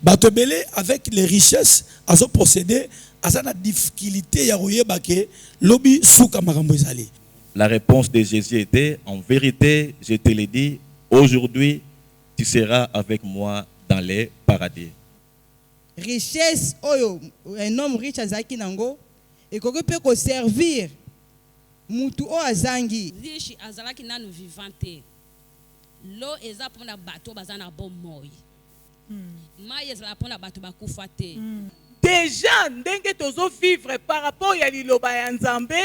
Batobele avec les richesses à ce procédé à sa difficulté ya royeba ke lobby souka makambo ezali. La réponse de Jésus était, en vérité, je te l'ai dit, aujourd'hui, tu seras avec moi dans les paradis. Richesse, un homme riche azaki nango, et qu'on peut servir, mutu o azangi. Riche azalaki nanu vivante. L'eau est pour la bateau bazana bon moi. Maïs la pour la bateau bakufate. Déjà, ndenge tozo vivre par rapport à liloba ya Nzambe,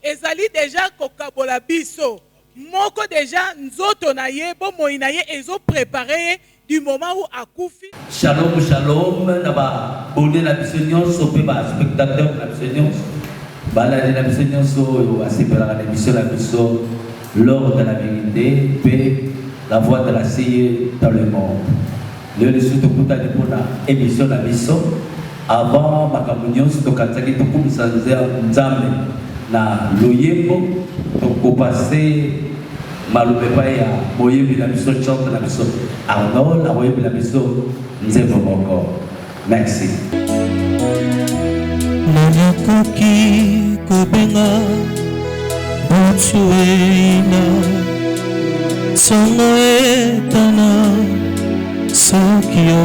ezali déjà kokabola biso. Moko déjà nzoto na ye, bo moi na ye ezo préparé du moment où akufi. Shalom, shalom, naba bonne la biso nyonso pe ba spectateur na biso nyonso. Bala na biso nyonso asepela na biso la biso l'ordre de la vérité, paix, la voix de la CIE dans le monde. Le surtout pour ta émission la biso. Avant makamunyo tokataki tokumisa Nzambe na loyembo tokopase malupepa ya moyebi na biso chante na biso Arnold la moyebi na biso Nzembo moko. Merci. Nakoki kobenga Botsuena Songo etana Sokio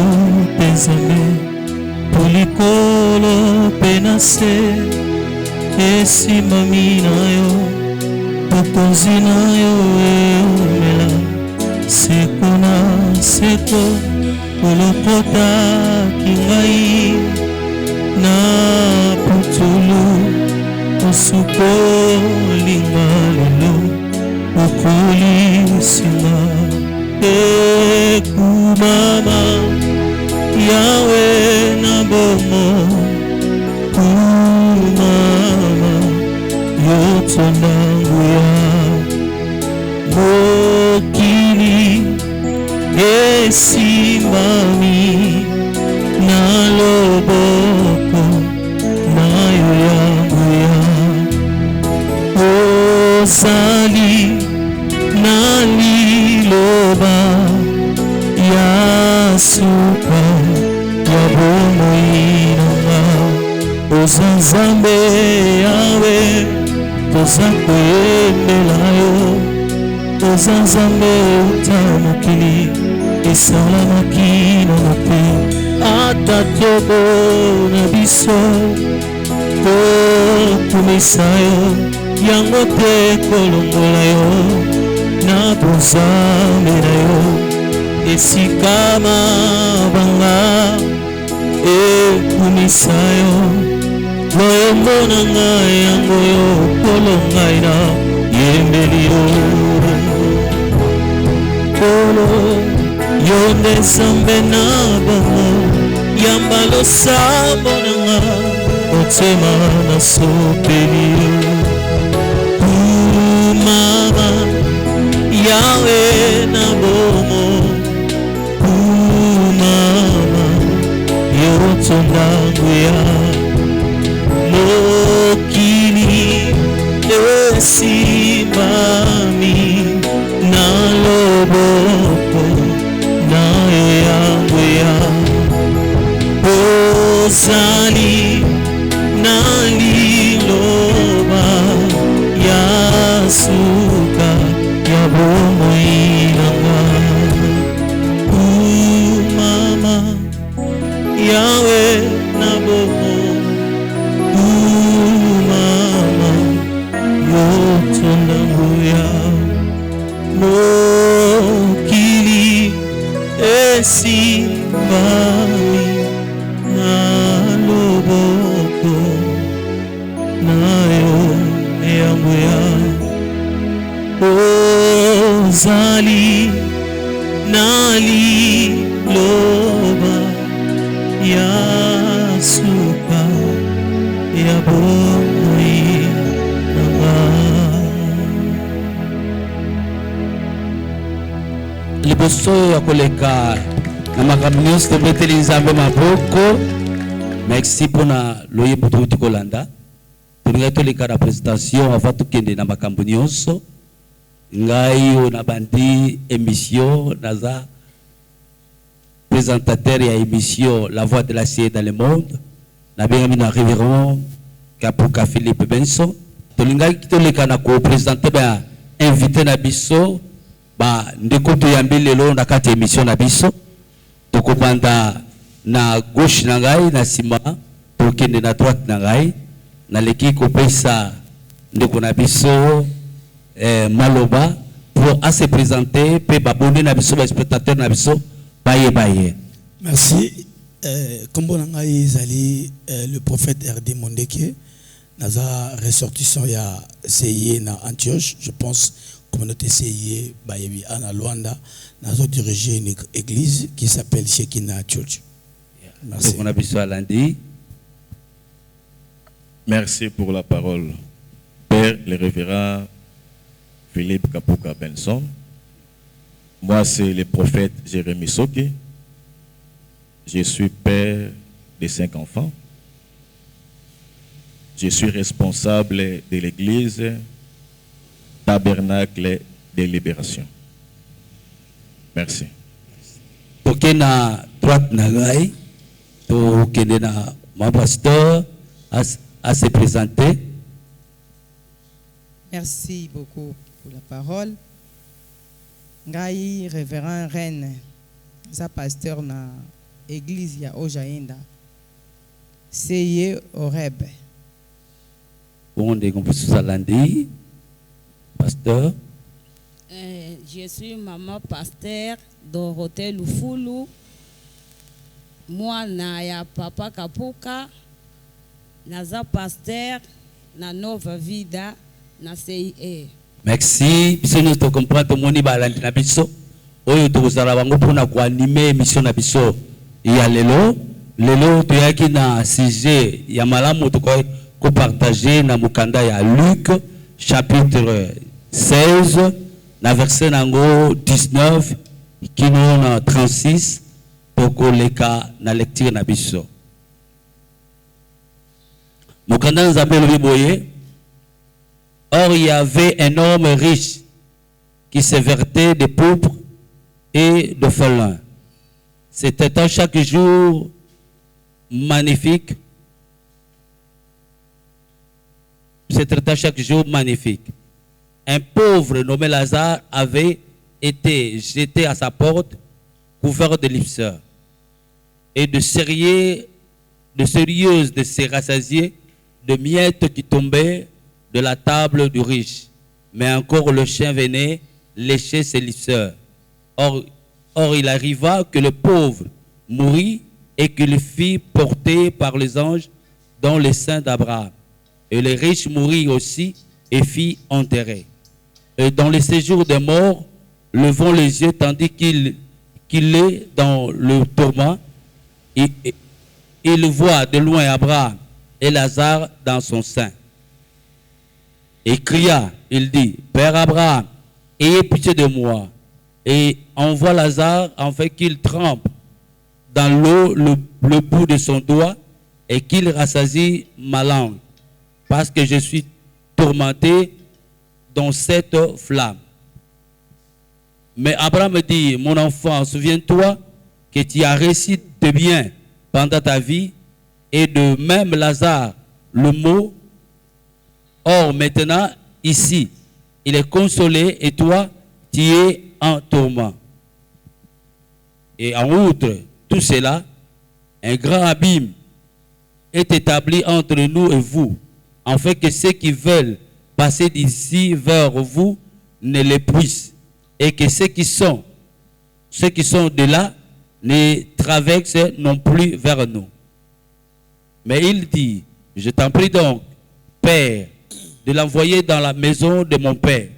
pezame Polikolo penase Esi mami na yo Pokonzi na yo eumela Seko na seko Polokota kingai Na putulu Osuko linga lelo Okoli singa Ekumama Yahweh na bomo Mama yoto nangu ya Mokili esimami na loboko nayo yangu ya Osali na liloba ya suka ya bomoinanga Ozanzambe yawe Tozako yembelayo Ozanzambe utamukili Isalamaki na mope Atatobo na biso Kokumisayo Yango te kolongolayo Na bozambe na yo Esikama banga Ekumisayo Loyombo na ngai yango yo Kolo ngai na yembeli yo Kolo yonde Nzambe na bango Yamba losambo na nga Otema na sopeli yo Mama Yahweh na bomo Mama yoto nangu ya Mokili esimami na loboko na yangu ya Ozali na liloba ya suka ya bomoinanga Mama Yahweh na bomo Mama yoto nangu ya Mokili esimami na loboko nayo yangu ya Ozali na liloba ya suka ya bomoi liboso ya koleka na makambo nyonso tobeteli Nzambe maboko. Merci mpona loyembo touti kolanda. Tolingai toleka na présentation avant tokende na makambo nyonso. Ngai oyo na bandi émission naza présentateur et à émission La Voix de l'acier dans le monde. Nabengami na révérend Kapuka Philippe Benson. Tolinga kitoleka na ko présenter ba invité na biso ba ndeko to yambi lelo na kati émission na biso. Tokobanda na gauche na ngai na sima tokende na droite na ngai na leki ko pesa ndeko na biso maloba pour à se présenter pe babone na biso ba spectateur na biso baye baye. Merci. Comme on a dit, le prophète R.D. Mondeke, naza ressortissant ya CIE na Antioche, je pense communauté CIE bayebi ana Luanda, nazo diriger une église qui s'appelle Shekina Church. Merci. On a besoin lundi. Merci pour la parole. Père le révérend Philippe Kapuka Benson. Moi, c'est le prophète Jérémie Soke. Je suis père de 5 enfants. Je suis responsable de l'église Tabernacle de Libération. Merci. Tokena droite nagai, tokena ma pasteur à se présenter. Merci beaucoup pour la parole. Ngai révérend Reine, sa pasteur na église ya Ojainda. Seye Oreb. Bon, on est lundi, pasteur. Je suis maman pasteur Dorothée Lufulu. Moi, na papa Kapuka. Naza pasteur na Nova Vida na CIE. Merci. Biso nous te comprendre tout moni balandi na biso. Oyo tozala bango pona ko animer émission na biso. Ya lelo to yaki na sujet ya malamu to ko partager na mukanda ya Luc chapitre 16 na verset nango 19 kino na 36 poko leka na lecture na biso. Mukanda nzambe lobi boye. Or il y avait un homme riche qui se vertait de pauvres et de félins. C'était un chaque jour magnifique. C'était un chaque jour magnifique. Un pauvre nommé Lazare avait été jeté à sa porte, couvert de lipseurs et de sérieuses de se rassasier de miettes qui tombaient de la table du riche. Mais encore le chien venait lécher ses lipseurs. Or, il arriva que le pauvre mourit et qu'il fut porté par les anges dans les seins d'Abraham. Et le riche mourit aussi et fit enterrer. Et dans le séjour des morts, levant les yeux tandis qu'il est dans le tourment, il voit de loin Abraham et Lazare dans son sein. Et cria, il dit, Père Abraham, ayez pitié de moi, et envoie Lazare afin qu'il trempe dans l'eau le bout de son doigt et qu'il rassasie ma langue, parce que je suis tourmenté dans cette flamme. Mais Abraham dit, mon enfant, souviens-toi que tu as réussi de bien pendant ta vie, et de même Lazare, le mot. Or, maintenant, ici, il est consolé et toi, tu es en tourment. Et en outre, tout cela, un grand abîme est établi entre nous et vous, afin que ceux qui veulent passer d'ici vers vous ne les puissent, et que ceux qui sont de là ne traversent non plus vers nous. Mais il dit, je t'en prie donc, Père, de l'envoyer dans la maison de mon père,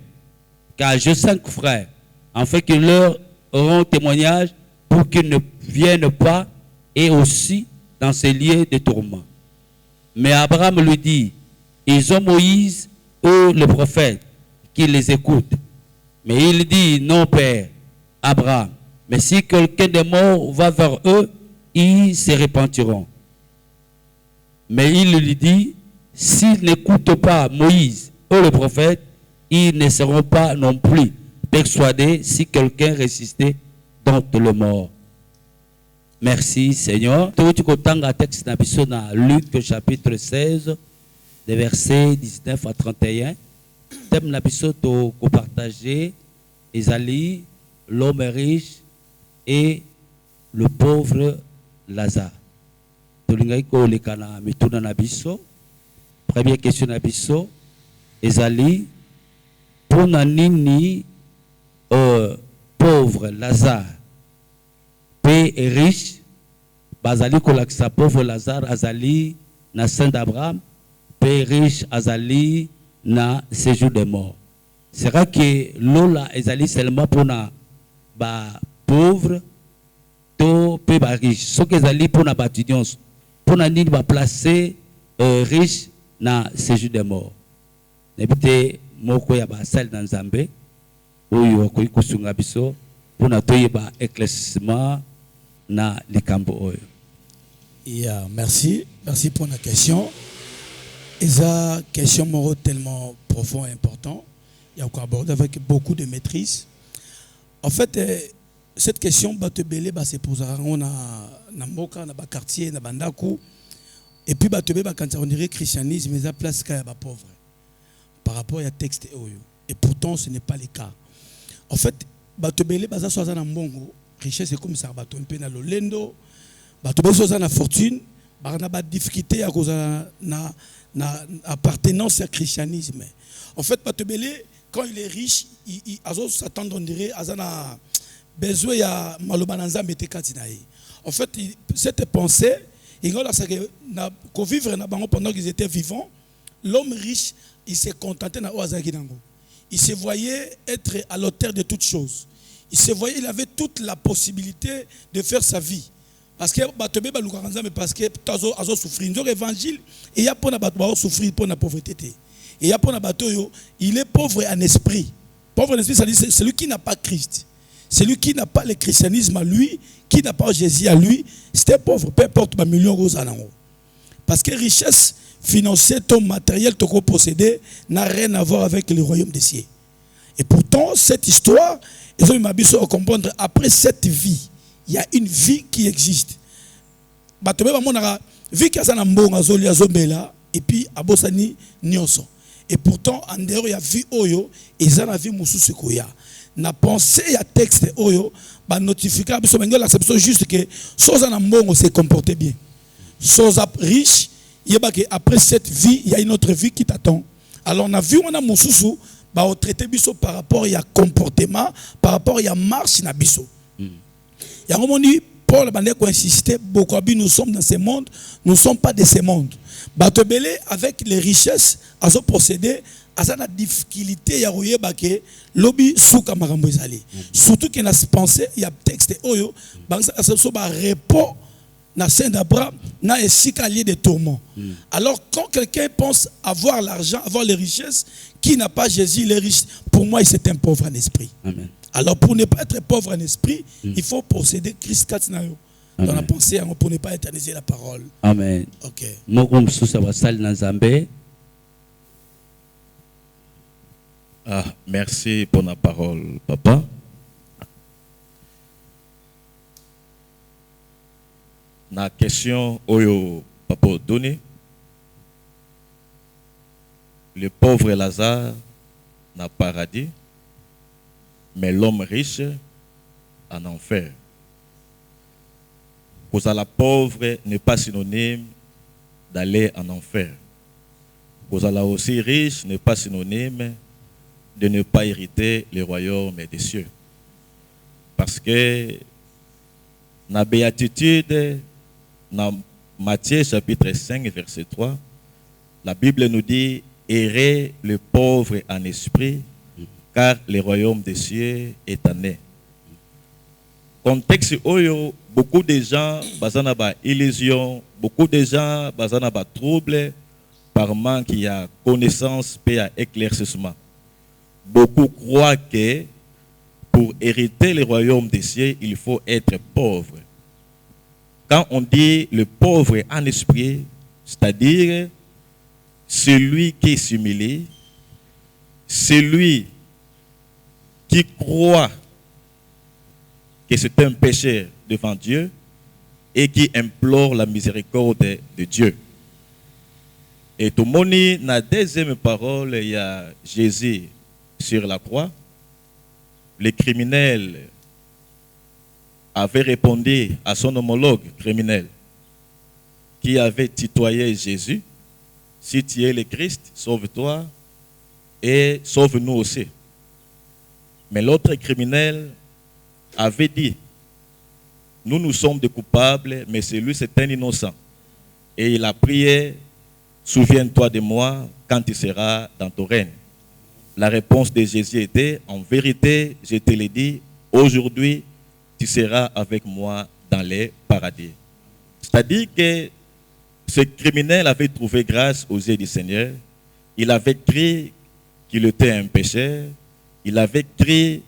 car j'ai 5 frères, afin qu'ils leur auront témoignage pour qu'ils ne viennent pas, et aussi dans ces lieux de tourment. Mais Abraham lui dit, ils ont Moïse ou le prophète qui les écoute. Mais il dit, non Père, Abraham, mais si quelqu'un des morts va vers eux, ils se repentiront. Mais il lui dit, s'ils n'écoutent pas Moïse ou le prophète, ils ne seront pas non plus persuadés si quelqu'un résistait d'entre les morts. Merci Seigneur. Tu as texte dans Luc chapitre 16, des versets 19 à 31. Thème l'épisode que partager Isalie, l'homme riche et le pauvre Lazare. Première question nabiso Isalie, pour nini pauvre Lazare paix et riche bazali kolakisa pauvre Lazare azali na sein d'Abraham paix riche azali na séjour des morts. Sera que lola ezali seulement pour na ba pauvre to pe ba riche so que ezali pour na batudions pour na nini ba placer riche na séjour des morts. Nebite moko ya ba sel dans Nzambe oyo ko ikusunga biso pour na toyeba éclaircissement na likambo oyo. Yeah, merci pour la question. Et ça, question moro tellement profond et important. Il y a encore abordé avec beaucoup de maîtrise. En fait, cette question, Batebele, c'est pour ça on a Moka, na quartier, na Bandaku. Et puis Batebele, quand on dirait christianisme, mais ça place qu'il y a des pauvres par rapport à texte oyo. Et pourtant, ce n'est pas le cas. En fait, Batebele, ça soit dans Mbongo, richesse c'est comme ça, Baton pe na lolendo, Batebele soit dans fortune, ba na ba difficulté à cause na appartenance au christianisme. En fait, Batebele, quand il est riche, il s'attend, on dirait, à besoin ya malobananza metekati na ye. En fait, cette pensée, il qu'on vivre pendant qu'ils étaient vivants, l'homme riche, il s'est contenté na oazaki nango. Il se voyait être à l'auteur de toutes choses. Il se voyait, il avait toute la possibilité de faire sa vie. Parce que parce que azo souffrir. Dans l'évangile, il y a pour na souffrir pour la pauvreté. Et il y a pour na il est pauvre en esprit. Pauvre en esprit, ça dit c'est celui qui n'a pas Christ. Celui qui n'a pas le christianisme à lui, qui n'a pas Jésus à lui, c'était pauvre, peu importe ma million rose à l'ango. Parce que richesse financière, ton matériel, ton possédé n'a rien à voir avec le royaume des cieux. Et pourtant, cette histoire, ils ont eu à comprendre, après cette vie, il y a une vie qui existe. Vie qui a un bon et puis abosani nyonso. Et pourtant, en dehors, il y a vie oyo, et il y a vie moussou koya. Na pensée à texte oyo, ba notifier l'acception juste que soza na mbongo se comporter bien. Soza riche, après cette vie, il y a une autre vie qui t'attend. Alors on a vu on a moussou ba au traité biso par rapport à comportement, par rapport à marche na biso. Il y a un moment dit Paul Bandeko insistait beaucoup, nous sommes dans ce monde, nous ne sommes pas de ce monde. Batebele avec les richesses, à ce procédé, à la difficulté, il y a que lobby souka marambo ezali. Surtout qu'il y a pensé, il y a texte oyo, ça se repos na sein d'Abraham, na escalier de tourments. Alors quand quelqu'un pense avoir l'argent, avoir les richesses, qui n'a pas Jésus, les riches, pour moi, c'est un pauvre en esprit. Amen. Alors pour ne pas être pauvre en esprit, il faut posséder Christ Katinayo. Dans la pensée, pour ne pas éterniser la parole. Amen. Ok. Merci pour la parole, papa. La question oyo papa donné, le pauvre Lazare n'a paradis, mais l'homme riche en enfer. Pour ça, la pauvre n'est pas synonyme d'aller en enfer. Pour ça, aussi riche n'est pas synonyme de ne pas hériter le royaume des cieux. Parce que dans la béatitude, dans Matthieu chapitre 5, verset 3, la Bible nous dit « Errez le pauvre en esprit, car le royaume des cieux est en eux. » Contexte oyo, beaucoup de gens bazana ba illusion, beaucoup de gens bazana ba trouble par manque il y a connaissance et à éclaircissement. Beaucoup croient que pour hériter le royaume des cieux, il faut être pauvre. Quand on dit le pauvre en esprit, c'est-à-dire celui qui s'humilie, celui qui croit que c'est un péché devant Dieu, et qui implore la miséricorde de Dieu. Et tout le monde, dans la deuxième parole, il y a Jésus sur la croix. Les criminels avaient répondu à son homologue criminel qui avait tutoyé Jésus. Si tu es le Christ, sauve-toi et sauve-nous aussi. Mais l'autre criminel avait dit, nous sommes des coupables, mais celui c'est un innocent. Et il a prié, souviens-toi de moi quand tu seras dans ton règne. La réponse de Jésus était, en vérité, je te l'ai dit, aujourd'hui, tu seras avec moi dans les paradis. C'est-à-dire que ce criminel avait trouvé grâce aux yeux du Seigneur. Il avait cru qu'il était un pécheur. Il avait cru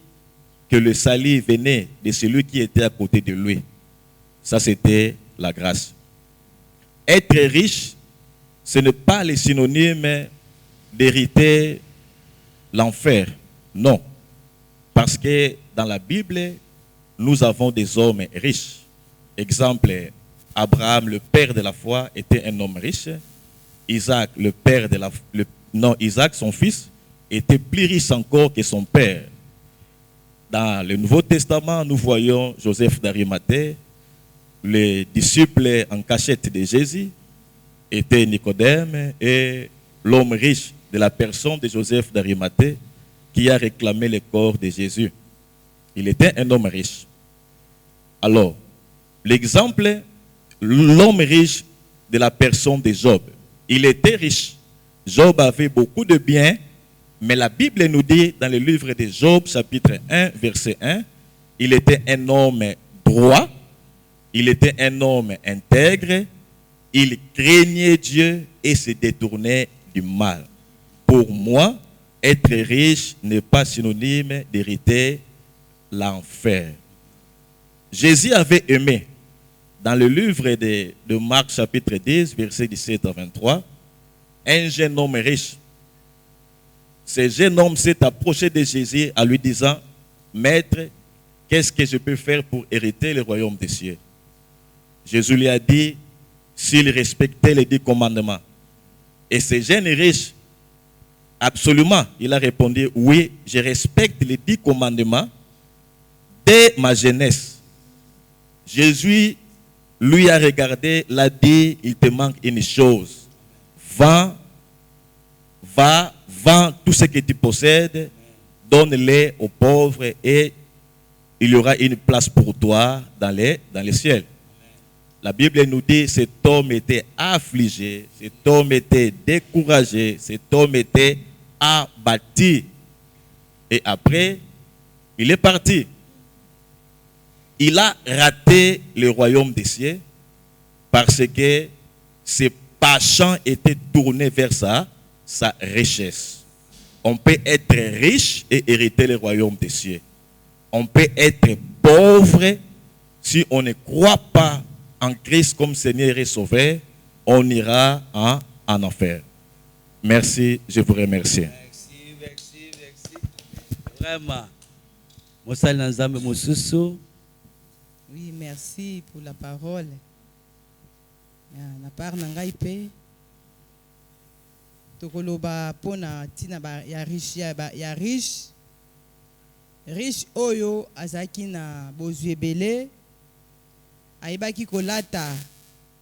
que le salut venait de celui qui était à côté de lui. Ça, c'était la grâce. Être riche, ce n'est pas le synonyme d'hériter l'enfer. Non. Parce que dans la Bible, nous avons des hommes riches. Exemple, Abraham, le père de la foi, était un homme riche. Isaac, le père de Isaac, son fils, était plus riche encore que son père. Dans le Nouveau Testament, nous voyons Joseph d'Arimathée, les disciples en cachette de Jésus étaient Nicodème et l'homme riche de la personne de Joseph d'Arimathée qui a réclamé le corps de Jésus. Il était un homme riche. Alors, l'exemple, l'homme riche de la personne de Job. Il était riche. Job avait beaucoup de biens, mais la Bible nous dit dans le livre de Job, chapitre 1, verset 1, il était un homme droit, il était un homme intègre, il craignait Dieu et se détournait du mal. Pour moi, être riche n'est pas synonyme d'hériter l'enfer. Jésus avait aimé, dans le livre de Marc chapitre 10, verset 17 à 23, un jeune homme riche. Ce jeune homme s'est approché de Jésus en lui disant, « Maître, qu'est-ce que je peux faire pour hériter le royaume des cieux ?» Jésus lui a dit, s'il respectait les 10 commandements. Et ce jeune riche, absolument, il a répondu, « Oui, je respecte les 10 commandements dès ma jeunesse. » Jésus lui a regardé, l'a dit, il te manque une chose. Va, vends tout ce que tu possèdes, donne-les aux pauvres et il y aura une place pour toi dans les ciels. La Bible nous dit, cet homme était affligé, cet homme était découragé, cet homme était abattu. Et après, il est parti. Il a raté le royaume des cieux parce que ses passions étaient tournées vers sa richesse. On peut être riche et hériter le royaume des cieux. On peut être pauvre si on ne croit pas en Christ comme Seigneur et Sauveur, on ira en enfer. Merci, je vous remercie. Merci. Vraiment. Oui, merci pour la parole. Na part na ngai pe tokoloba pona tina ba ya riche oyo azaki na bozwi ebele ayebaki kolata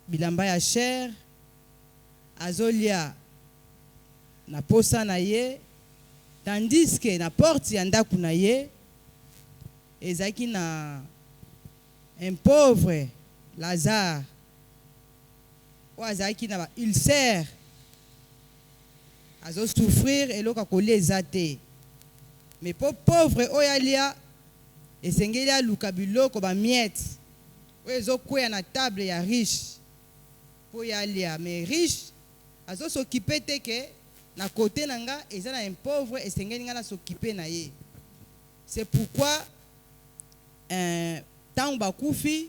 bilamba ya cher azolia na posa na ye tandis que na porte ya ndako na ye ezaki na un pauvre Lazare oyo azalaki na ba ulcère azo souffrir eloko kolia eza te mais po pauvre oyo alia esengeli aluka biloko bamiete oyo ezokweya na table ya riche po ya alia mais riche azosokipe te ke na kote na nga eza na un pauvre esengeli nga na sokipe na ye. C'est pourquoi ntango bakufi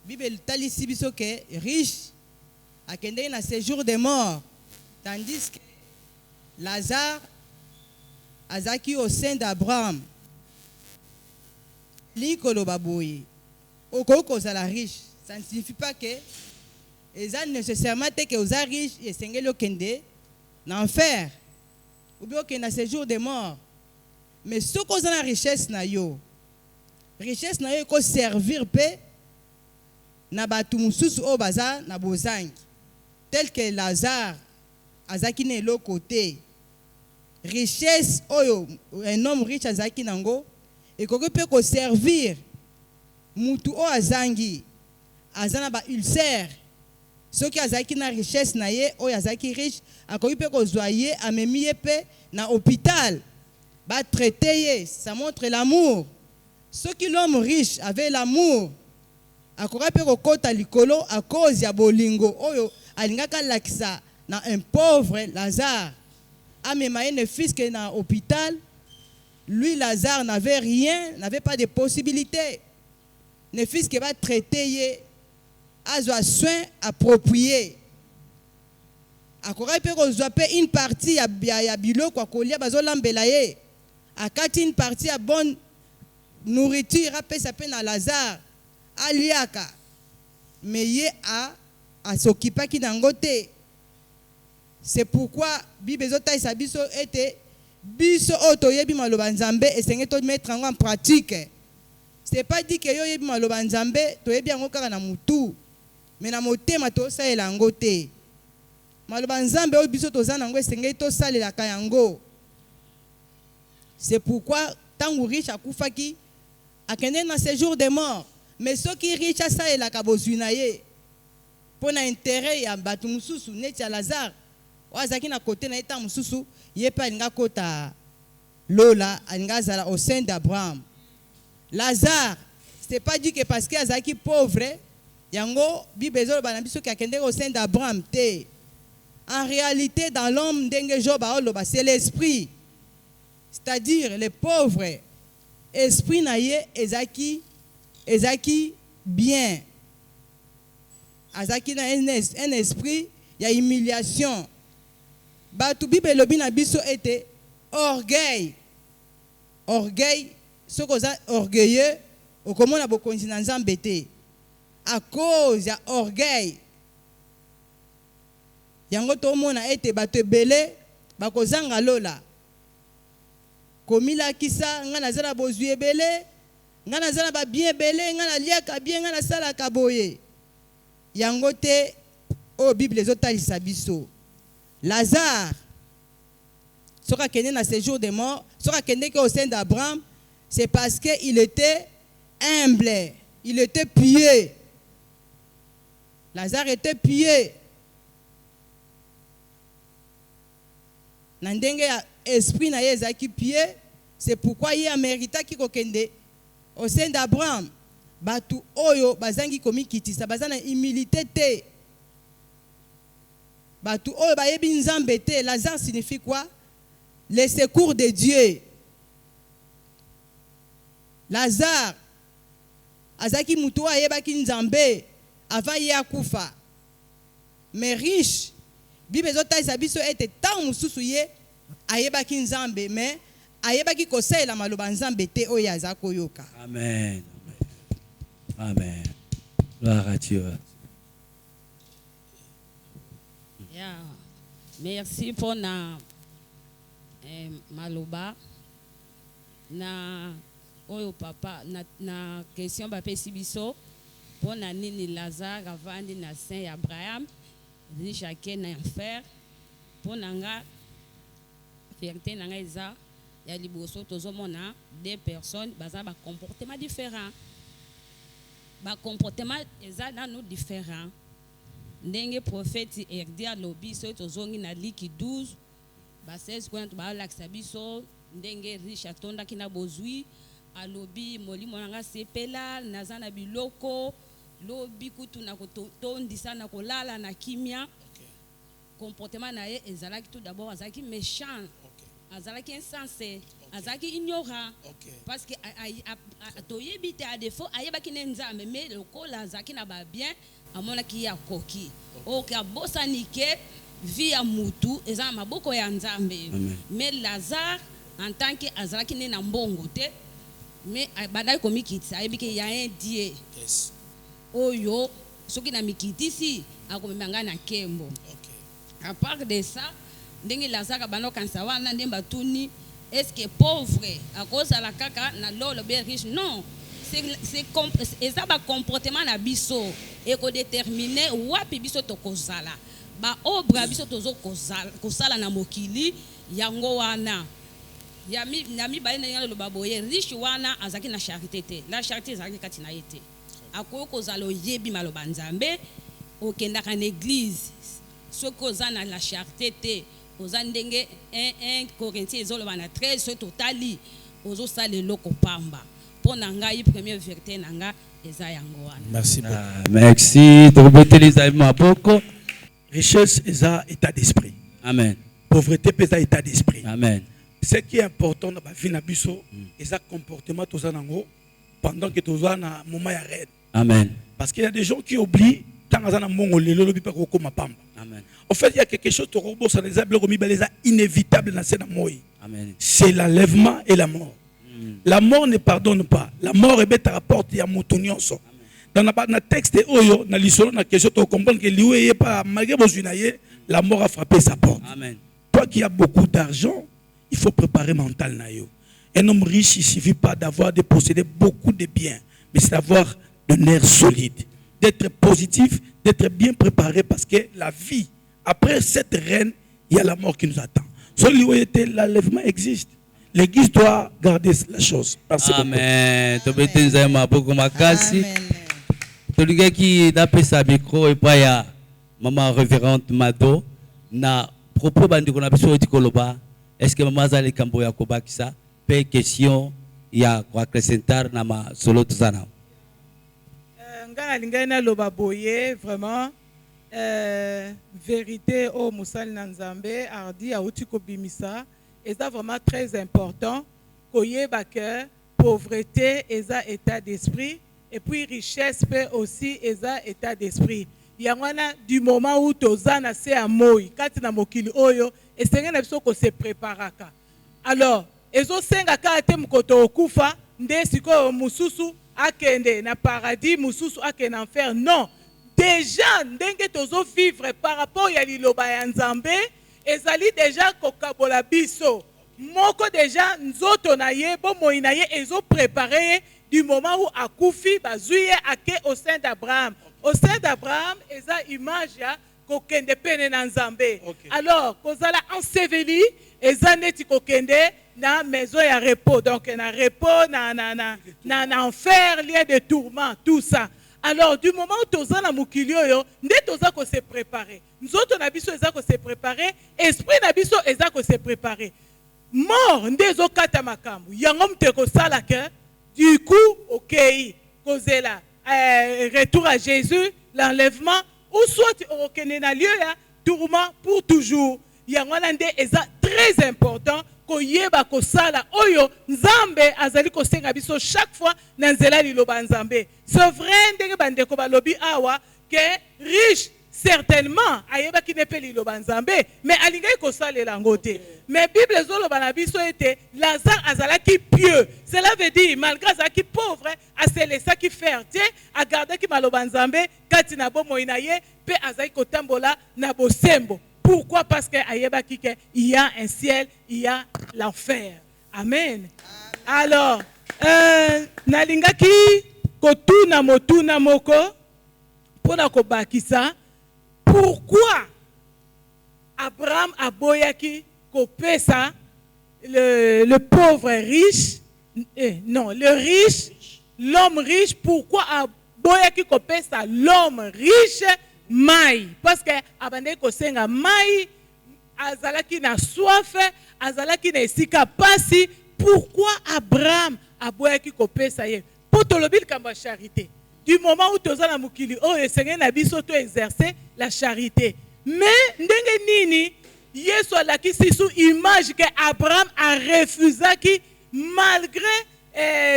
Bible talisi biso ke riche akendeki na séjour de mort tandis que Lazare azaki au sein d'Abraham. Likolo baboye okoki kozala riche ça ne signifie pas que eza nécessairement que vous êtes riche et sengeli okende na enfer ou bien okende na séjour de mort. Mais ce qu'on a la richesse na yo eko servir pe na batu mususu o baza na bozangi tel que Lazare azaki na eloko te. Richesse oyo un homme riche azaki nango ekoki pe ko servir mutu o azangi azana ba ulcère. Soki azaki na richesse na ye oyo azaki riche akoki pe kozwa ye amemi ye pe na hôpital ba traiter ye. Ça montre l'amour. Soki l'homme riche avait l'amour akoka pe kokota likolo à cause ya bolingo oyo alingaka lakisa na un pauvre Lazare amema ye ne fils que na hôpital. Lui Lazare n'avait rien, n'avait pas de possibilité. Ne fils que va traiter ye azwa soin approprié. Akoka pe kozwa pe une partie ya biloko akolia bazolambela ye. Akati une partie ya bonne nourriture apesa pe na Lazare aliaka. Mais ye a s'occupaki nango te. C'est pourquoi Bible ezotalisa biso ete biso oto yebi maloba nzambe esenge to mettre en pratique. C'est pas dit que yo yebi maloba nzambe to yebi yango kaka na mutu. Mais na motema to salela yango te. Maloba nzambe oyo biso toza nango esenge to salela ka yango. C'est pourquoi tangu riche akufaki akende na séjour de mort. Mais ceux qui riche salela ka bozwi na ye pour na intérêt ya batu mususu neti ya Lazare wazaki na côté na eta mususu ye pa alinga kota lola alinga zala au sein d'Abraham. Lazare c'est pas dit que parce que azaki pauvre yango Bible ezoloba na biso ki akende au sein d'Abraham te. En réalité dans l'homme ndenge Job aloba c'est l'esprit, c'est-à-dire le pauvre esprit na ye ezaki bien azaki na un esprit ya humiliation. Batu Bible elobi na biso ete orgueil soko oza orgueilleux okomona bokonzi na Nzambe te à cause ya orgueil. Yango tomona ete bato ebele bakozanga lola komilakisa nga nazala bozwi ebele nga nazala ba bien ebele nga naliaka bien nga nasalaka boye. Yango te o Bible ezotalisa biso. Lazare soka kende na séjour de mort, soka kende au sein d'Abraham, c'est parce que il était humble, il était pieux. Lazare était pieux. Nandenge ya esprit na ye ezaki pieux, c'est pourquoi il a mérité ki kokende au sein d'Abraham. Batu oyo bazangi komikitisa bazana humilité te. Batu oyo bayebi Nzambe te. Lazare signifie quoi? Le secours de Dieu. Lazare azaki mutu ayebaki Nzambe avant ye akufa. Mais riche Bible ezotalisa biso ete tant mususu ye ayebaki Nzambe mais ayebaki kosalela maloba Nzambe te oyo azaki koyoka. Amen. Amen. Gloire à Dieu. Yeah. Merci pour na maloba na oyo papa na question bapesi biso pour na nini Lazare avandi na Saint Abraham riche ake na enfer pour nanga vérité nanga eza ya liboso tozomona deux personnes baza ba comportement différent. Ba comportement eza nanu différent. Ndenge prophète RD alobi so tozongi na liki 12 ba 16 kwa to ba lakisa biso ndenge riche atonda kina bozwi alobi molimo nanga sepela nazana biloko lobi kutu na kotondisa na kolala na kimia. Comportement na ye ezalaki tout d'abord azalaki méchant, azalaki insensé, azalaki ignorant, parce que toyebi te a défaut ayebaki ne Nzambe mais lokola azalaki na ba bien amonaki ya koki oka bosanike vie ya mutu eza maboko ya Nzambe. Mais Lazare en tant que azalaki ne na mbongo te mais badai komikitsa ayebiki ya un Dieu oyo soki na mikitisi akomemanga na kembo. À part de ça, ndenge lazaka bano kansa wana ndenge batuni est-ce que pauvre à cause de la kaka na lolo be riche? Non, c'est ça ba comportement na biso et ko déterminer wapi biso to kozala ba obra biso tozo kozala na mokili yango wana yami ba ene lo baboye riche wana azaki na charité te, la charité azaki kati na yete akoyo kozala yebi maloba nzambe okendaka na église soko zana la charité te ozandenge 1 Corinthiens ezoloba na 13 so totali ozo sala loko pamba pona ngai première vérité nanga eza yango wana. Merci beaucoup. Merci tobete les amis maboko. Richesse eza état d'esprit. Amen. Pauvreté pesa état d'esprit. Amen. Ce qui est important dans la vie na biso eza comportement toza nango pendant que toza na moment ya reine. Amen. Parce qu'il y a des gens qui oublient quand on a na mongo lelo lobi pa ko ma pamba. Amen. En fait, il y a quelque chose de robot, ça les a inévitable dans cette mort. C'est l'enlèvement et la mort. La mort ne pardonne pas. La mort est bête à rapporter à Moutonion. Dans le texte, dans l'histoire, dans la question, tu comprends que la mort a frappé sa porte. Amen. Toi qui as beaucoup d'argent, il faut préparer mental. Un homme riche, il ne suffit pas d'avoir de posséder beaucoup de biens, mais c'est d'avoir de nerfs solides, d'être positif, d'être bien préparé parce que la vie, après cette reine, il y a la mort qui nous attend. L'enlèvement existe. L'église doit garder la chose. Amen. Amen. Qui d'après sa micro et pas ya maman révérente Mado na propos bandi qu'on a besoin de koloba. Est-ce que maman zali kambo ya kobakisa pe question ya kwa crescentar na ma solo tuzana. Ngana lingana loba boye vraiment vérité au Moussal Nanzambe ardi a utiko bimisa et ça vraiment très important koyeba que pauvreté et ça état d'esprit et puis richesse peut aussi et ça état d'esprit yangwana du moment où tozana se amoi kati na mokili oyo et sengena biso ko se préparaka alors ezo senga ka te mkoto okufa nde siko mususu akende na paradis mususu akende enfer non. Déjà, ndenge tozo vivre par rapport à liloba ya Nzambe, ezali déjà kokabola biso. Moko déjà nzoto na ye, bo moina ye ezo préparé du moment où akufi bazuye ake au sein d'Abraham. Au sein d'Abraham, eza image ya kokende pene na Nzambe. Alors, kozala enseveli, eza neti kokende na maison ya repos. Donc na repos na enfer, lieu de tourment, tout ça. Alors, du moment où tu as mukilio yo, nde toza ko se préparer. Nzoto na biso eza ko se préparer, esprit na biso eza ko se préparer. Mort nde zo kata makambu. Yango mte ko sala ke du coup OK, kozela retour à Jésus, l'enlèvement ou soit au kenena lieu ya tourment pour toujours. Yango nde eza très important. Koyeba kosala oyo Nzambe azali kosenga biso chaque fois na nzela liloba Nzambe. C'est vrai ndenge bandeko balobi awa que riche certainement ayeba ki ne pe liloba Nzambe mais alingai kosalela ngote. Mais Bible zoloba na biso ete Lazare azalaki pieux. Cela veut dire malgré azalaki pauvre, aselesaki faire te, a garder ki maloba Nzambe kati na bomoi na ye pe azali kotambola na bosembo. Pourquoi? Parce qu'il y a un ciel, il y a l'enfer. Amen. Alors, nalingaki kotuna motuna moko pona kobakisa. Pourquoi Abraham aboyaki kopesa le pauvre riche? Non, le riche, l'homme riche. Pourquoi aboyaki kopesa l'homme riche? Mai, parce que abandé ko senga mai azalaki na soif, azalaki na esika pasi. Pourquoi Abraham aboyaki ko pesa ye? Potolobil kamba charité. Du moment où toza na mukili o esenga na biso to exercer la charité. Mais ndenge nini Yesu alakisi sous image que Abraham a refusé qui malgré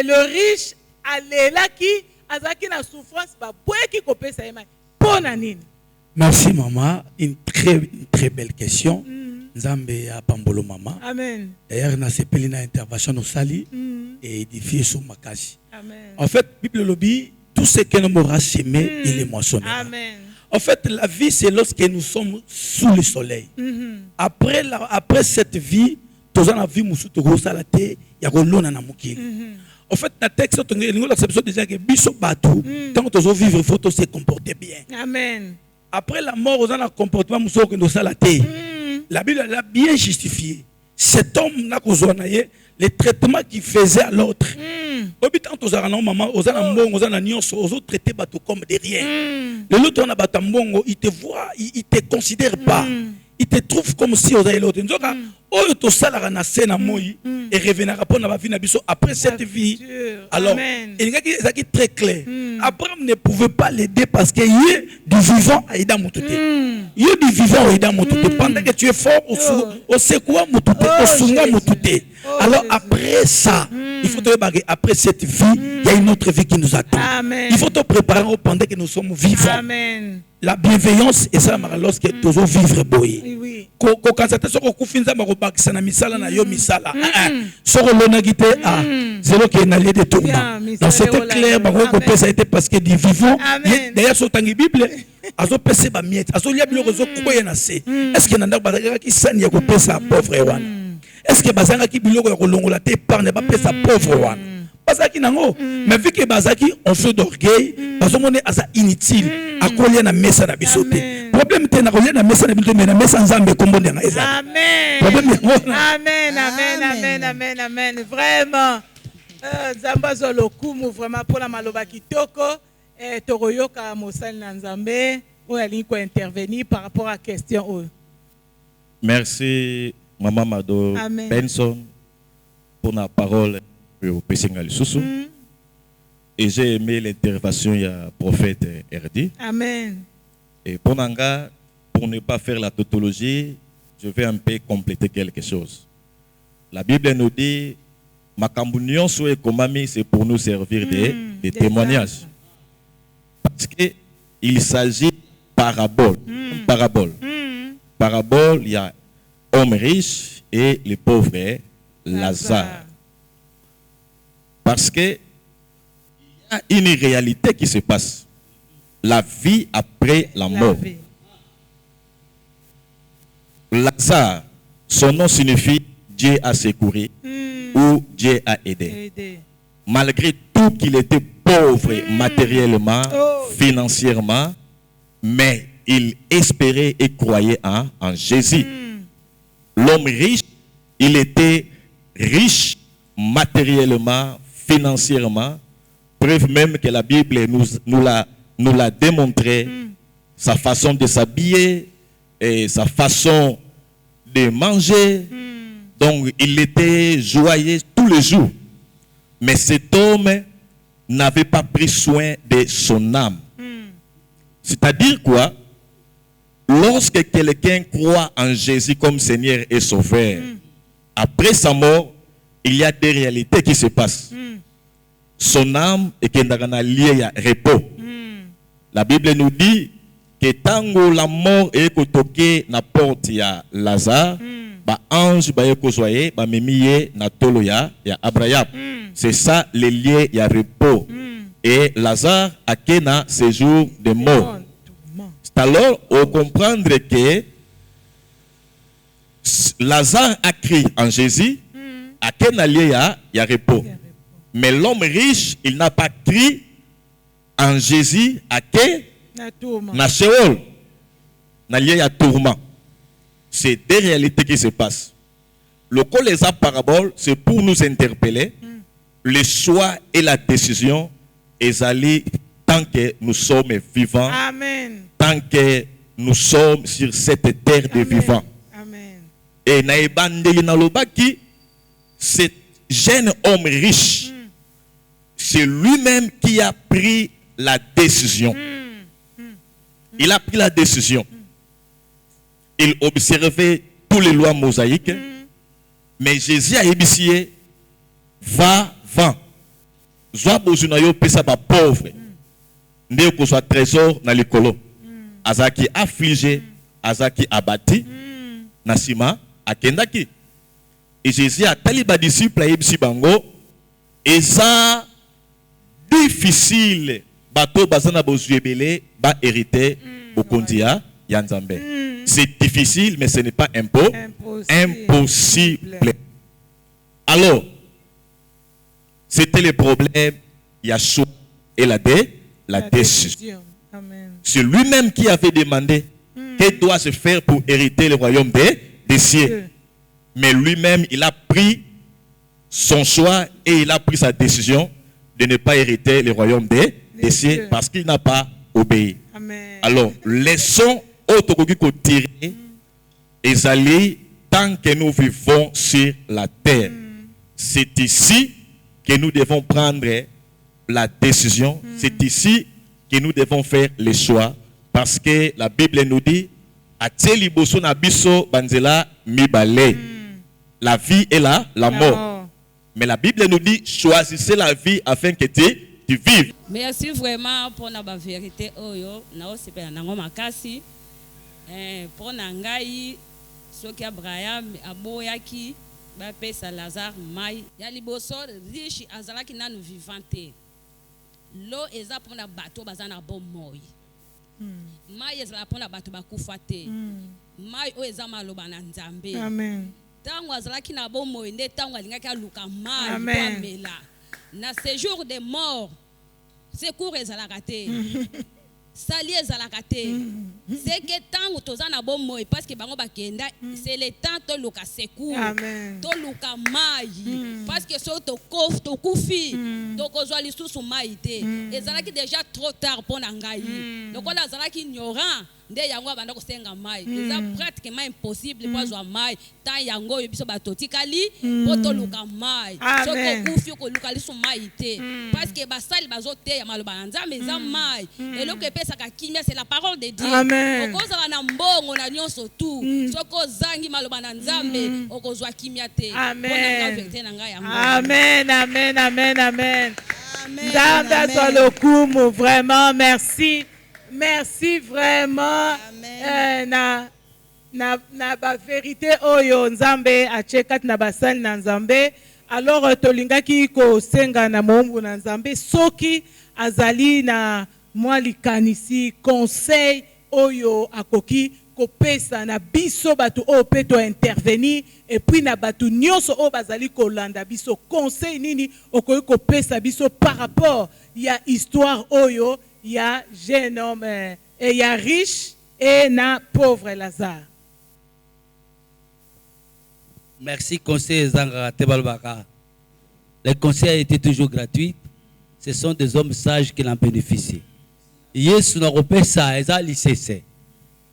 le riche alelaki azalaki na souffrance ba boyaki ko pesa ye mai. Merci maman, une très belle question. Nzambe a pambolo maman. Amen. D'ailleurs, na sepeli na intervention au sali et édifié sur makashi. Amen. En fait, Bible lobby tout ce que nous aura semé, il les moissonnera. Amen. En fait, la vie, c'est lorsque nous sommes sous le soleil. Après cette vie, tous en vie, nous sommes à la terre, il y a un mukili. En fait, dans le texte, nous avons déjà que biso batou, quand nous vivre, il faut se comporter bien. Amen. Après la mort, nous avons un comportement nous sommes à la terre. La Bible l'a bien justifié. Cet homme, le traitement qu'il faisait à l'autre. Quand on a maman, on a traité comme des rien. L'autre, on a batambongo, il te voit, il te considère pas. Il te trouve comme si on avait l'autre. Oh, tu as na scène et revenir après cette vie. Alors, il est très clair. Abraham ne pouvait pas l'aider parce qu'il y a du vivant à Ida Moutouté. Il y a du vivant à Ida Moutouté. Pendant que tu es fort, au Sekwa Moutouté, au Sunga Moutouté. Alors, après ça, il faut te préparer. Après cette vie, il y a une autre vie qui nous attend. Il faut te préparer pendant que nous sommes vivants. Amen. La bienveillance est ça lorsque tu veux vivre boy. Oui. Quand ça te sort au kufinza makobakisa na misala na yo misala. Soro lona gite a zéro qui est allé de tourment. Donc c'était clair bako ko ça a été parce que du vivant. D'ailleurs sur tangi Bible azo pese ba miette azo lia biloko zo koya na se. Est-ce que nanda bazaka ki sani ya ko pesa pauvre wana? Est-ce que bazanga ki biloko ya ko longola te épargne ba pesa pauvre wana? Bazaki nango mais vu que bazaki on fait d'orgueil bazo mone asa inutile akolia na mesa na bisote problème te na kolia na mesa na bisote mais na mesa nzambe kombo ndanga eza amen amen amen amen amen amen vraiment nzamba zo lokumu vraiment pour la maloba kitoko toroyoka mosali na nzambe oyo alingi ko intervenir par rapport à question oyo. Merci maman Mado Benson pour la parole au Pessingal Soussou. Et j'ai aimé l'intervention du prophète RD. Amen. Et pour Nanga, pour ne pas faire la tautologie, je vais un peu compléter quelque chose. La Bible nous dit, Makambunion soué komami, c'est pour nous servir des témoignages. Parce qu'il s'agit de parabole. Parabole. Parabole, il y a homme riche et le pauvre Lazare. Parce que il y a une réalité qui se passe. La vie après la mort. Lazare, son nom signifie Dieu a secouru ou Dieu a aidé. Malgré tout qu'il était pauvre matériellement, financièrement, mais il espérait et croyait en Jésus. L'homme riche, il était riche matériellement, financièrement, preuve même que la Bible nous l'a démontré, sa façon de s'habiller et sa façon de manger. Donc il était joyeux tous les jours. Mais cet homme n'avait pas pris soin de son âme. C'est-à-dire quoi? Lorsque quelqu'un croit en Jésus comme Seigneur et Sauveur, après sa mort, il y a des réalités qui se passent. Son âme est liée à repos. La Bible nous dit que tant la mort est toqué na porte ya Lazare, ba ange ba yekozoye ba memiye na tolo ya Abraham. C'est ça le lien ya repos. Et Lazare a kena séjour de mort. C'est alors on comprendre que Lazare a crié en Jésus, a kena lien ya repos. Mais l'homme riche, il n'a pas crié en Jésus à quel na Sheol, na lié à tourment. C'est des réalités qui se passent. Le col les paraboles, c'est pour nous interpeller. Le choix et la décision est allé tant que nous sommes vivants. Amen. Tant que nous sommes sur cette terre de vivants. Amen. Et naïbande nalobaki, cet jeune homme riche, c'est lui-même qui a pris la décision. Il a pris la décision. Il observait toutes les lois mosaïques. Mais Jésus a initié, va, Zoa bozunayo pesa ba pauvre. Ndé ko soit trésor na likolo. Azaki affligé, azaki abati. Nasima akendaki. Et Jésus a tali ba disciple a yebisi bango. Et ça difficile bato bazana bozuebele ba hérité bokondia ya Nzambe. C'est difficile mais ce n'est pas impossible. Alors c'était le problème Yahshua et la décision. C'est lui-même qui avait demandé que doit se faire pour hériter le royaume des cieux. Mais lui-même, il a pris son choix et il a pris sa décision de ne pas hériter le royaume des cieux parce qu'il n'a pas obéi. Amen. Alors, leçon autorogi ko tirer ezali tant que nous vivons sur la terre. C'est ici que nous devons prendre la décision. C'est ici que nous devons faire les choix. Parce que la Bible nous dit Atieli boso na biso banzela mibale. La vie et la mort. Mais la Bible nous dit choisissez la vie afin que tu vives. Merci vraiment pour la vérité. Oyo, na osepela nango makasi. Pour nangai, soki Abraham aboyaki ba pesa Lazare mai. Ya liboso riche azalaki nanu vivante. Lo eza pour na bateau bazana bon moi. Mai ezala pour na bateau bakufa te. Mai o eza maloba na Nzambe. Amen. Tango azalaki na bon moi nde tango alingaki aluka mai pamela. Na séjour de mort, secours ezalaka te. Sali ezalaka te. C'est que tango toza na bon moi parce que bango bakenda, c'est le temps to luka secours. Amen. To luka mai parce que so to kufi to kozwa lisusu mai te. Ezalaki déjà trop tard pour na ngai. Lokola azalaki ignorant nde yango abanda kosenga mai. Eza pratiquement impossible pour zwa mai tant yango biso batotikali po to luka mai. So ko kufi ko luka lisusu mai te parce que basali bazote ya maloba na Nzambe eza mai. Eloko epesaka kimia c'est la parole de Dieu. Amen. Okozala na mbongo na nyonso tu. Soko zangi maloba na Nzambe okozwa kimia te. Amen. Amen, amen, amen, amen. Nzambe soit le coup, vraiment merci. Merci vraiment. Na ba vérité oyo Nzambe achekat na basali na Nzambe. Alors tolingaki ko senga na mombu na Nzambe soki azali na mwali kanisi conseil oyo akoki kopesa na biso batu o peto intervenir et puis na batu nyonso o bazali kolanda biso conseil nini okoki kopesa biso par rapport ya histoire oyo ya jeune homme et ya riche et na pauvre Lazare. Merci conseil Zanga Tebalbaka. Les conseils a été toujours gratuits. Ce sont des hommes sages qui en bénéficient. Yesu na kopesa eza lisese.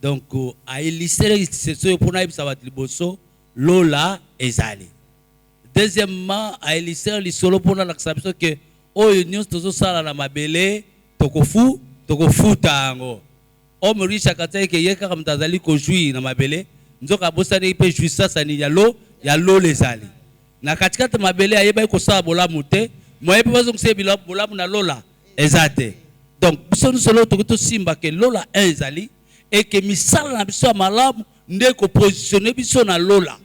Donc a illustré ce pour na bisabat liboso lola ezali. Deuxièmement a illustré lisolo pour na laksabiso que oyo nyonso tozo sala na mabele tokofuta ngo. Homme riche akataye ke yeka kama tazali ko jouir na mabele nzoka bosani pe jouissance ni ya lo lezali. Na katikata mabele ayeba ko sala bolamu te, moyebi bazo kusebila bolamu na lola ezate. Donc, nous sommes tous simba que lola ezali et que misala na biso malamu ndeko positionner biso na lola.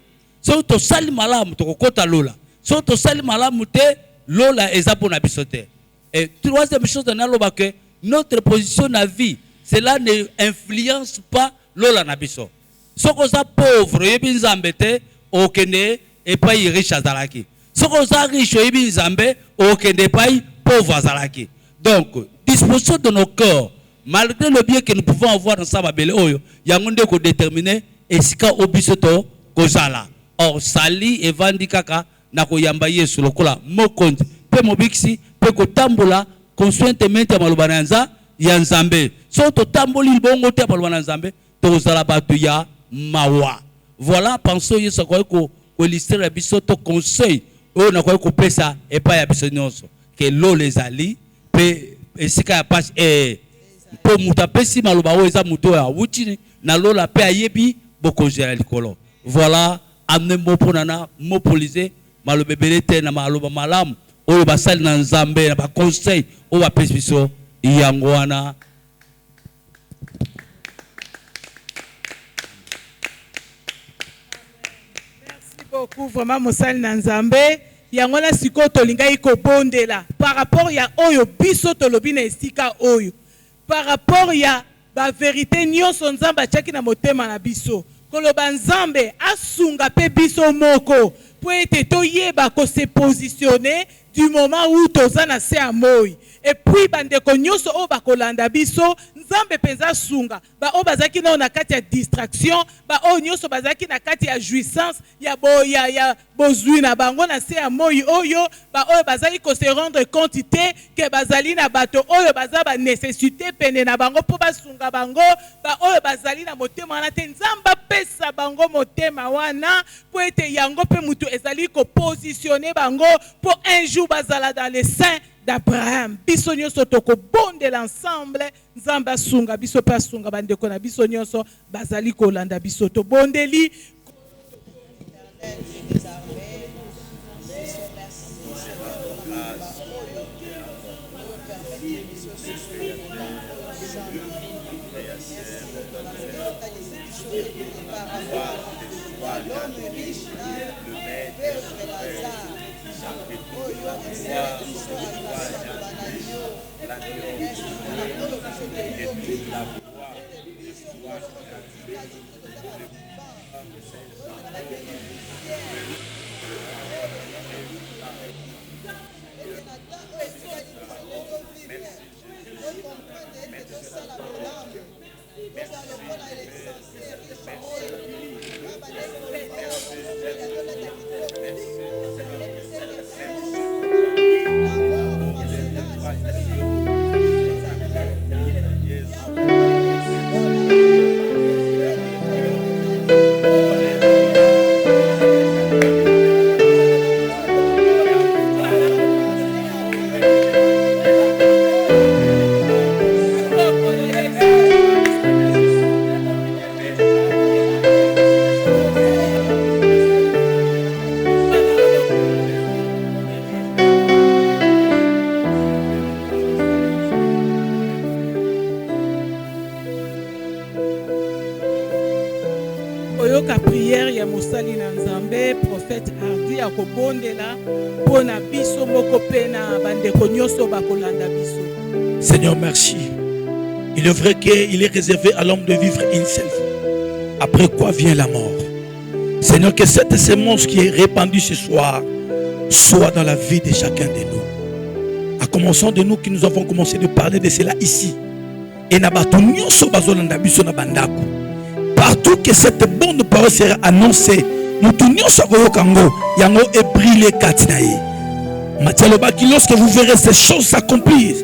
So to sali malamu to kota lola. So to sali malamu te lola ezapo na biso te. Et troisième chose na loba que notre position na vie, cela ne influence pas lola na biso. So ko za pauvre yebi Nzambe te okende et pas riche azalaki. So ko za riche yebi Nzambe okende pas pauvre azalaki. Donc, disposition de nos corps, malgré le bien que nous pouvons avoir dans sa babele oyo, yangonde ko déterminer esika obisoto kozala. Or sali evandi kaka na ko yamba Yesu lokola mokonzi pe mobiksi pe ko tambola conscientement maloba na Nzambe. So to tamboli bongo te maloba na Nzambe, to zala batu ya mawa. Voilà pensons Yesu ko illustrer bisoto conseil o na ko pesa et pas ya biso nyonso que lo les ali pe esika ya passe po muta pesi maloba o eza muto ya wuti na lola pe ayebi bokonjela likolo. Voilà amener mo ponana mo poliser maloba belete na maloba malamu oyo basali na Nzambe na ba conseil o ba pesi biso yango wana. Merci beaucoup vraiment mosali na Nzambe yango na siko tolingai kobondela par rapport ya oyo biso tolobi na esika oyo par rapport ya ba vérité nyonso nzambe atiaki na motema na biso koloba nzambe asunga pe biso moko po ete toyeba ko se positionner du moment où toza na se ya moi et puis bandeko nyonso oyo bakolanda biso nzambe penza sunga ba oyo bazaki na kati ya distraction ba oyo nyonso bazaki na kati ya jouissance ya bozwi na bango na se ya moi oyo ba oyo bazali ko se rendre compte te ke bazali na bato oyo baza ba nécessité pene na bango po basunga bango ba oyo bazali na motema wana te nzamba pesa bango motema wana po ete yango pe mutu ezali ko positionner bango po un jour bazala dans les seins d'Abraham. Biso nyonso toko bonde l'ensemble nzamba sunga biso pa sunga bandeko na biso nyonso bazali kolanda biso to bondeli oyoka prière ya mosali na nzambe prophète Hardy akobondela pona biso moko pena bandeko nyonso bakolanda biso. Seigneur, merci. Il est vrai qu'il est réservé à l'homme de vivre une seule fois. Après quoi vient la mort. Seigneur, que cette sémence qui est répandue ce soir soit dans la vie de chacun de nous. À commençant de nous qui nous avons commencé de parler de cela ici. Et partout que cette bonne parole sera annoncée, nous tournions sur Kango, Yango et briller Katinaï. Lorsque vous verrez ces choses s'accomplir,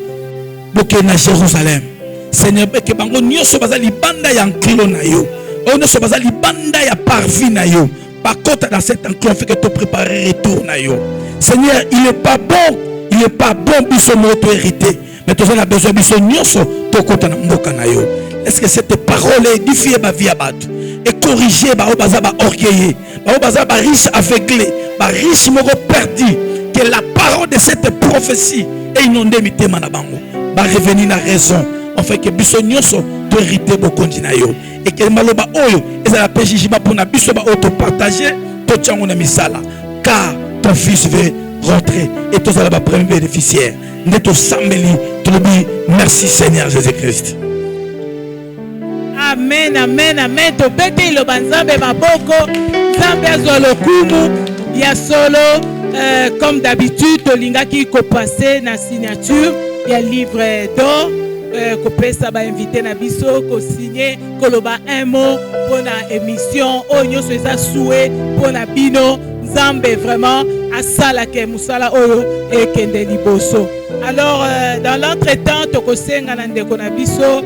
à Jérusalem, Seigneur, que bango nyonso bazali banda ya enclos na yo, o nyonso bazali banda ya parvis na yo, par contre dans cet enclos fait que tu prépares retour na yo. Seigneur, il n'est pas bon biso moto hérité, mais tu as besoin biso nyonso to kota na mboka na yo. Est-ce que cette parole édifie ma vie à battre et corriger ba bazaba orgueillé, ba bazaba riche aveuglé, ba riche moko perdu, que la parole de cette prophétie est inondée mitema na bango, ba revenir na raison. Enfin que biso nyonso to hérité bokondi na yo et que maloba oyo ezala pe jugement pour na biso ba auto partager to tchango na misala car ton fils veut rentrer et tous allons premier bénéficiaire. Neto sambeli to merci Seigneur Jésus-Christ. Amen, amen, amen. To bete lo banzambe maboko, zambe azolo kumu ya solo comme d'habitude to lingaki ko passer na signature ya livre d'or ko pesa ba invité na biso ko signer ko loba un mot pour na émission onyo so eza souhait pour na bino zambe vraiment asala ke musala oyo e kende liboso. Alors dans l'entretemps to ko senga na ndeko na biso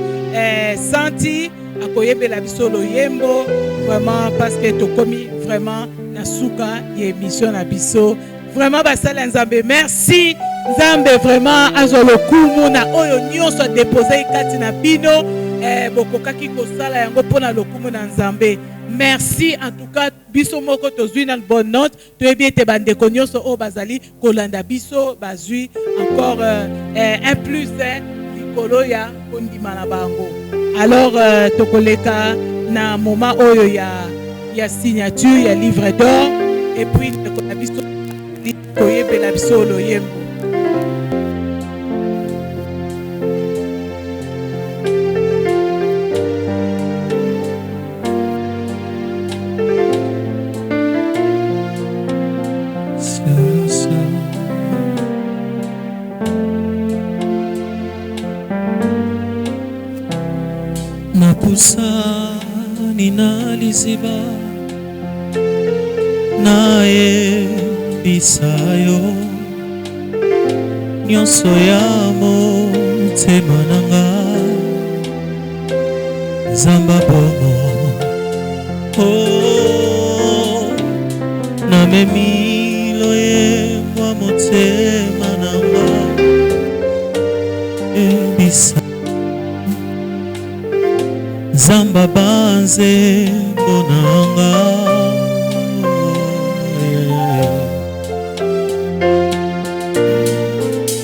Santi akoyebela biso loyembo vraiment parce que to komi vraiment na suka ya émission na biso vraiment basala nzambe merci nzambe vraiment azolo kumu na oyo nyonso déposer kati na bino bokokaki kosala yango pona lokumu na nzambe. Merci en tout cas biso moko tozwi na bonne note toyebi ete bandeko nyonso o bazali kolanda biso bazwi encore un plus likolo ya kondima na bango. Alors tokoleka na moment oyo ya signature ya livre d'or et puis tokola biso osepela biso loyembo. Napusani na liziba naye bisayo nyonso ya motema nanga zamba bomo namemi loyembo ya motema nanga ebisa zamba banze bonanga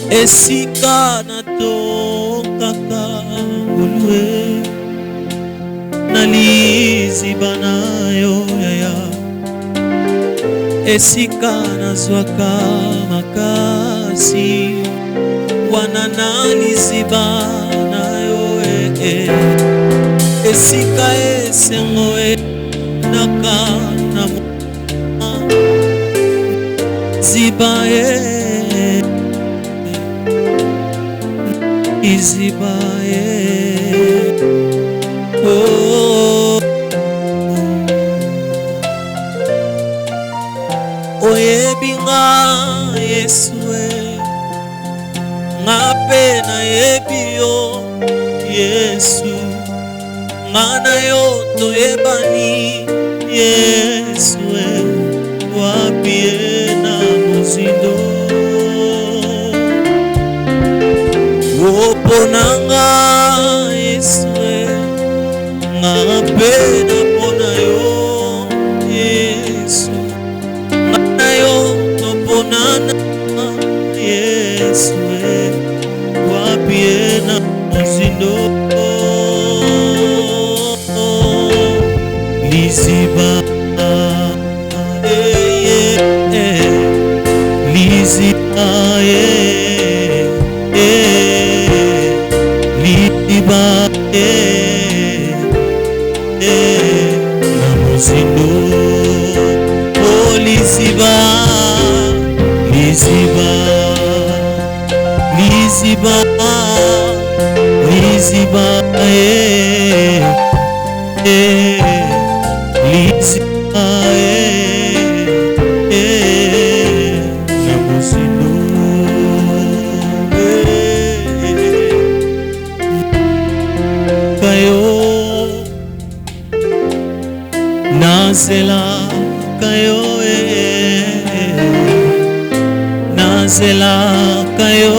esika natokaka ngolwe naliziba nayo yaya esika nazwaka makasi wana naliziba nayo esika esengo naka na ziba iziba oyebinga Yesu ngape na yebio Yesu ngana yo toyebani Yesu wapie na mozindo oponanga Yesu ngape na pona yo Yesu ngana yo toponana Yesu wapie na mozindo liziba liziba liziba na mozindo liziba liziba liziba liziba liziba na mozindo kayo nazela kayo nazela kayo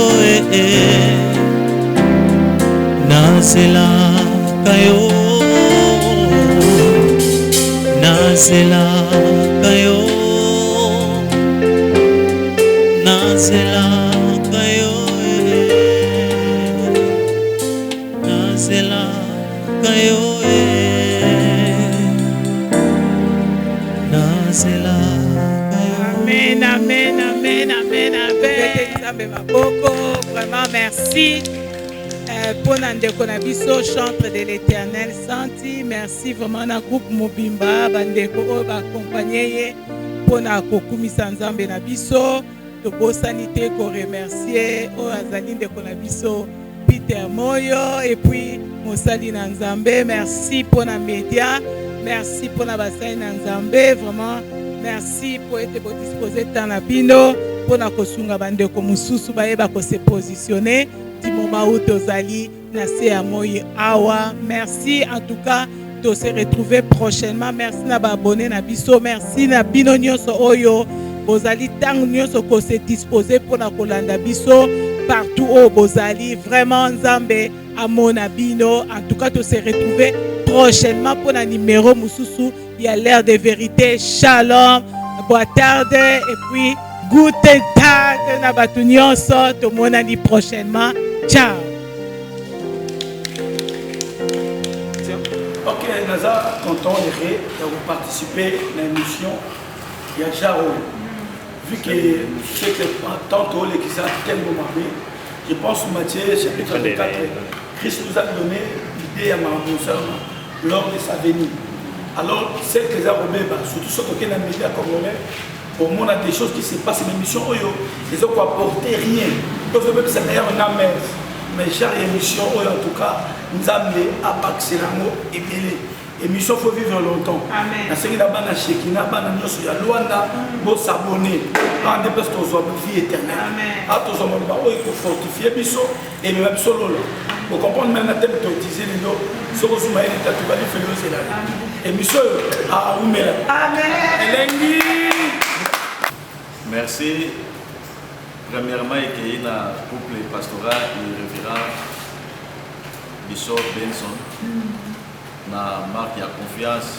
nazela kayo nazela kayo nazela kayo nazela kayo nazela kayo. Amen, amen, amen, amen, amen. Vraiment merci. Pour Nandeko Nabiso, chantre de l'Éternel, Santi, merci vraiment na groupe Mobimba, Bandeko Oba accompagné pour na Kokumi Sanzambe Nabiso, de beau sanité qu'on remercier, au Azali de Konabiso, Peter Moyo, et puis Moussali Nanzambe, merci pour na média, merci pour na bassin Nanzambe, vraiment, merci pour être disposé dans la bino, pour na Kosunga Bandeko Mususu, Baeba ko se positionner. Du moment où Tozali Nassé Amoyi Awa. Merci en tout cas de se retrouver prochainement. Merci na abonné na biso. Merci na bino nyonso oyo. Bozali tang nyonso ko se disposer pour na kolanda biso partout au Bozali. Vraiment Nzambe amona bino. En tout cas de se retrouver prochainement pour na numéro Mususu. Il y a l'air de vérité. Shalom. Bonne tarde et puis Guten Tag na batu nyonso. To monani prochainement. Ciao. Ok, Naza, content de vous participer à l'émission Yajaro. vu que c'est que tantôt les qui savent tellement marrer, je pense Matthieu chapitre 24, Christ nous a donné l'idée à Marabousseur lors de sa venue. Alors, celle que les Arabes, surtout ceux qui ont les médias congolais, pour moi, on a des choses qui se passent, mais l'émission, ils n'ont apporté rien. Donc, même c'est d'ailleurs une amère. Mais chère émission, en tout cas, nous avons à Baxelamo et Bélé. Émission, il faut vivre longtemps. Amen. La série là-bas, la Shekina, il y a Luanda, il faut s'abonner. En dépêche, tu as une vie éternelle. Tu as il faut fortifier Bisso et même solo. Pour comprendre même la thème de utiliser les noms, ce que vous m'avez dit, tu vas faire le Sénat. Émission, à Oumela. Amen. Merci. Premièrement, il y a un couple pastoral et révérend Bishop Benson. Na marque de confiance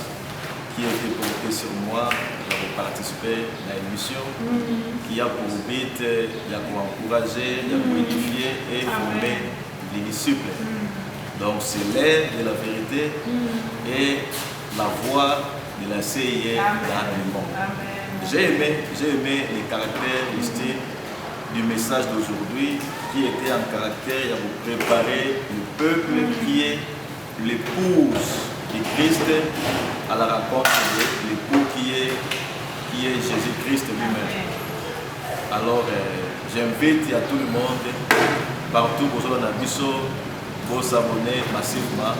qui a été portée sur moi pour participer à l'émission qui a pour but d'encourager, d'édifier et former les disciples. Donc c'est l'air de la vérité et la voix de la CIA dans le monde. J'ai aimé les caractères, le style du message d'aujourd'hui qui était en caractère pour préparer le peuple qui est l'épouse de Christ à la rencontre de l'époux qui est Jésus-Christ lui-même. Alors j'invite à tout le monde, partout pour vous s'abonner massivement.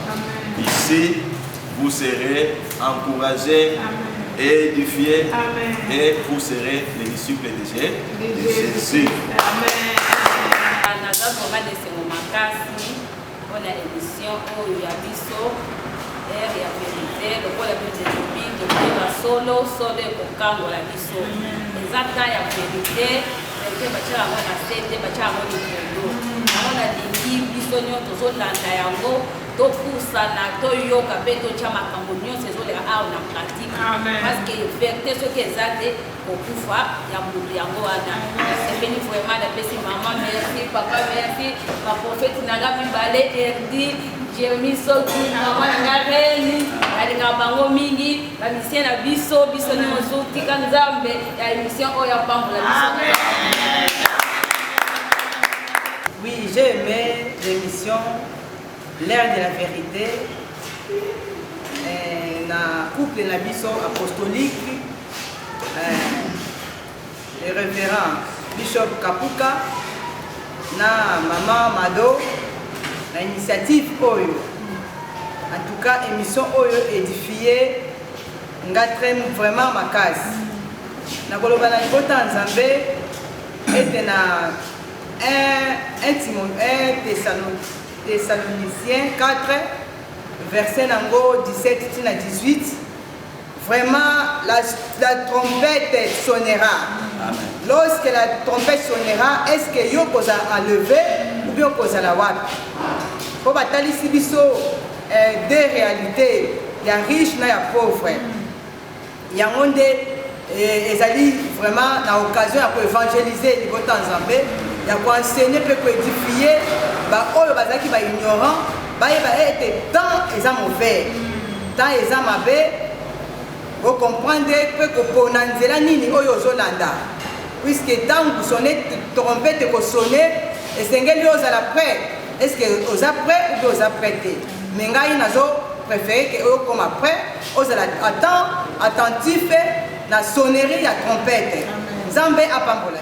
Ici, vous serez encouragés et édifiés et vous serez les disciples de Jésus. Amen. On a l'émission où il y a biso, et il y a vérité, le rôle de Jésus, le solo, et la biso. Exactement, il y a vérité, et bachara mona sete, bachara mona kondo. On a dit biso nyoto zo landa yango, to kusana, to yoka pe to chama kambonyo, c'est zo les arts en pratique. Parce que vérité ce qui est zate, okufa ya mudu yango wana. C'est béni vraiment de pesi maman, merci papa, merci ma prophète naga bibale erdi Jérémie Soki maman ngareni alika bango mingi ba mission na biso nyoso tika nzambe ya émission oya pambola biso. Oui, j'ai aimé l'émission L'air de la vérité. Na couple na biso apostolique. Le révérend Bishop Kapuka na maman Mado na initiative Oyo. En tout cas, émission Oyo édifiée nga très vraiment ma case. Na koloba na libota nzambe était na 1 Thessaloniciens 4 verset nango 17 tina 18. Vraiment, la trompette sonnera. Amen. Lorsque la trompette sonnera, est-ce que yo posa à lever ou bien posa la wap? Pour batali sibiso deux réalités, il y a riche et il y a pauvre. Il y a monde ezali vraiment na occasion pour évangéliser les botans zambé, il y a pour enseigner pour édifier ba oyo bazaki ba ignorant, ba été tant eza mauvais, tant eza mabe. Vous comprenez que pour Nanzela Nini Oyo Zolanda, puisque tant que vous sonnez trompette que sonner, et c'est que vous allez prêt. Est-ce que vous êtes prêt ou vous êtes prêté? Mais ngai nazo préféré que vous comme après, vous allez attendre, attentif, na sonnerie à trompette. Zambé à Pambola.